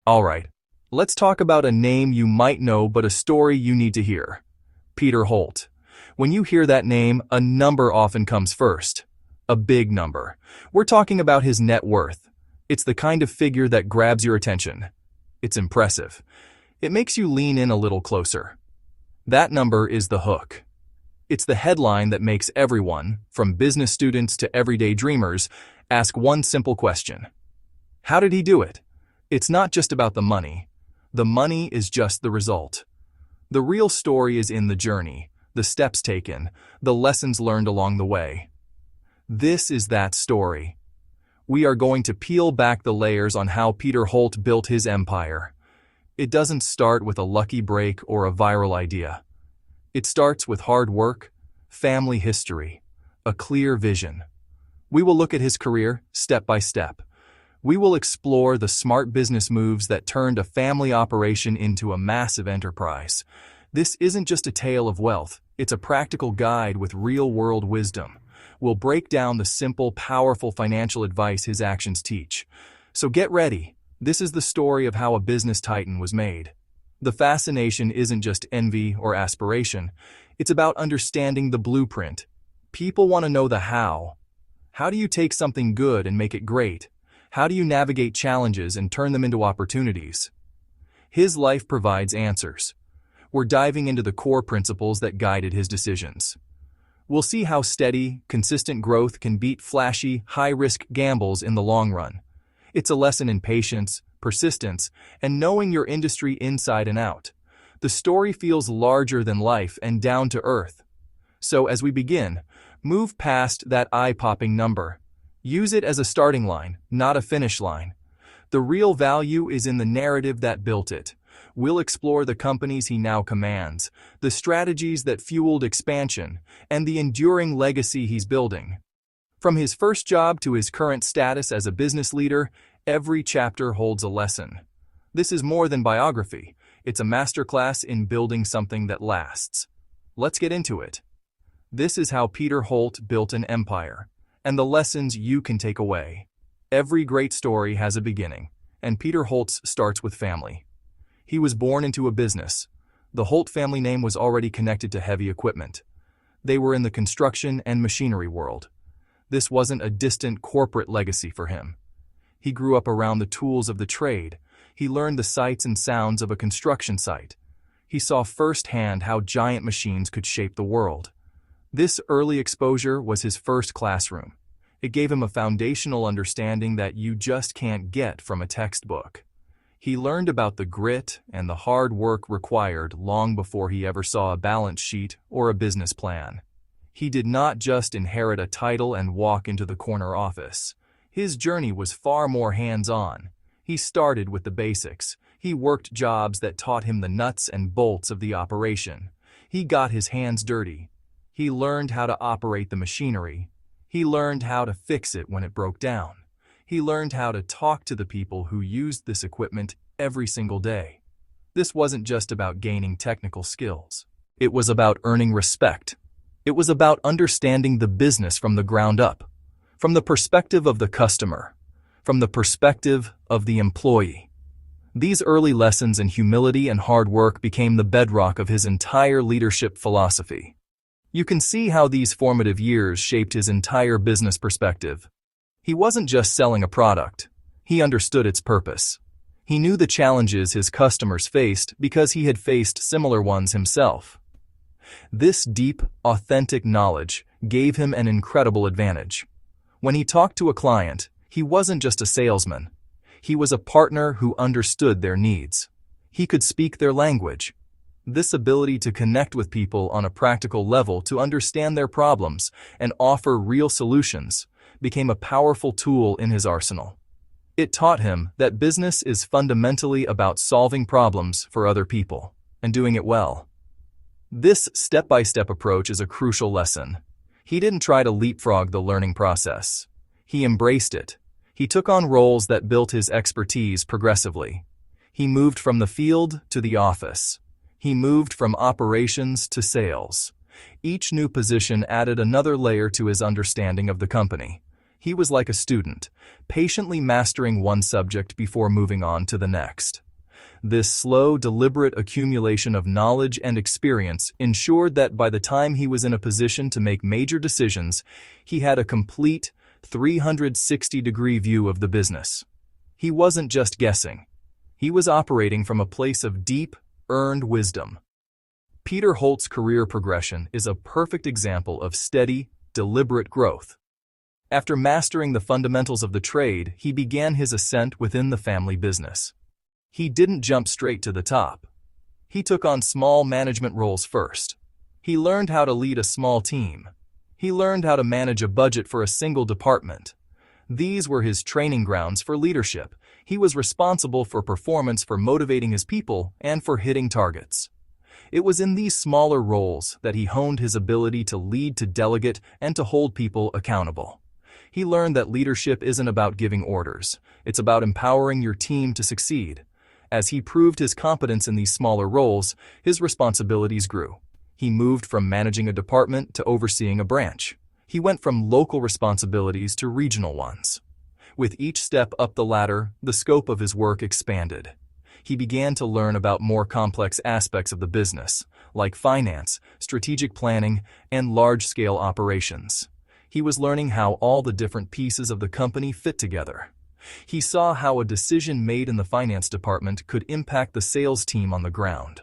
Alright, let's talk about a name you might know but a story you need to hear. Peter Holt. When you hear that name, a number often comes first. A big number. We're talking about his net worth. It's the kind of figure that grabs your attention. It's impressive. It makes you lean in a little closer. That number is the hook. It's the headline that makes everyone, from business students to everyday dreamers, ask one simple question. How did he do it? It's not just about the money. The money is just the result. The real story is in the journey, the steps taken, the lessons learned along the way. This is that story. We are going to peel back the layers on how Peter Holt built his empire. It doesn't start with a lucky break or a viral idea. It starts with hard work, family history, a clear vision. We will look at his career step by step. We will explore the smart business moves that turned a family operation into a massive enterprise. This isn't just a tale of wealth, it's a practical guide with real-world wisdom. We'll break down the simple, powerful financial advice his actions teach. So get ready. This is the story of how a business titan was made. The fascination isn't just envy or aspiration. It's about understanding the blueprint. People want to know the how. How do you take something good and make it great? How do you navigate challenges and turn them into opportunities? His life provides answers. We're diving into the core principles that guided his decisions. We'll see how steady, consistent growth can beat flashy, high-risk gambles in the long run. It's a lesson in patience, persistence, and knowing your industry inside and out. The story feels larger than life and down to earth. So as we begin, move past that eye-popping number. Use it as a starting line, not a finish line. The real value is in the narrative that built it. We'll explore the companies he now commands, the strategies that fueled expansion, and the enduring legacy he's building. From his first job to his current status as a business leader, every chapter holds a lesson. This is more than biography. It's a masterclass in building something that lasts. Let's get into it. This is how Peter Holt built an empire, and the lessons you can take away. Every great story has a beginning, and Peter Holt's starts with family. He was born into a business. The Holt family name was already connected to heavy equipment. They were in the construction and machinery world. This wasn't a distant corporate legacy for him. He grew up around the tools of the trade. He learned the sights and sounds of a construction site. He saw firsthand how giant machines could shape the world. This early exposure was his first classroom. It gave him a foundational understanding that you just can't get from a textbook. He learned about the grit and the hard work required long before he ever saw a balance sheet or a business plan. He did not just inherit a title and walk into the corner office. His journey was far more hands-on. He started with the basics. He worked jobs that taught him the nuts and bolts of the operation. He got his hands dirty. He learned how to operate the machinery. He learned how to fix it when it broke down. He learned how to talk to the people who used this equipment every single day. This wasn't just about gaining technical skills. It was about earning respect. It was about understanding the business from the ground up, from the perspective of the customer, from the perspective of the employee. These early lessons in humility and hard work became the bedrock of his entire leadership philosophy. You can see how these formative years shaped his entire business perspective. He wasn't just selling a product. He understood its purpose. He knew the challenges his customers faced because he had faced similar ones himself. This deep, authentic knowledge gave him an incredible advantage. When he talked to a client, he wasn't just a salesman. He was a partner who understood their needs. He could speak their language. This ability to connect with people on a practical level, to understand their problems and offer real solutions, became a powerful tool in his arsenal. It taught him that business is fundamentally about solving problems for other people and doing it well. This step-by-step approach is a crucial lesson. He didn't try to leapfrog the learning process. He embraced it. He took on roles that built his expertise progressively. He moved from the field to the office. He moved from operations to sales. Each new position added another layer to his understanding of the company. He was like a student, patiently mastering one subject before moving on to the next. This slow, deliberate accumulation of knowledge and experience ensured that by the time he was in a position to make major decisions, he had a complete 360-degree view of the business. He wasn't just guessing. He was operating from a place of deep, earned wisdom. Peter Holt's career progression is a perfect example of steady, deliberate growth. After mastering the fundamentals of the trade, he began his ascent within the family business. He didn't jump straight to the top. He took on small management roles first. He learned how to lead a small team. He learned how to manage a budget for a single department. These were his training grounds for leadership. He was responsible for performance, for motivating his people, and for hitting targets. It was in these smaller roles that he honed his ability to lead, to delegate, and to hold people accountable. He learned that leadership isn't about giving orders. It's about empowering your team to succeed. As he proved his competence in these smaller roles, his responsibilities grew. He moved from managing a department to overseeing a branch. He went from local responsibilities to regional ones. With each step up the ladder, the scope of his work expanded. He began to learn about more complex aspects of the business, like finance, strategic planning, and large-scale operations. He was learning how all the different pieces of the company fit together. He saw how a decision made in the finance department could impact the sales team on the ground.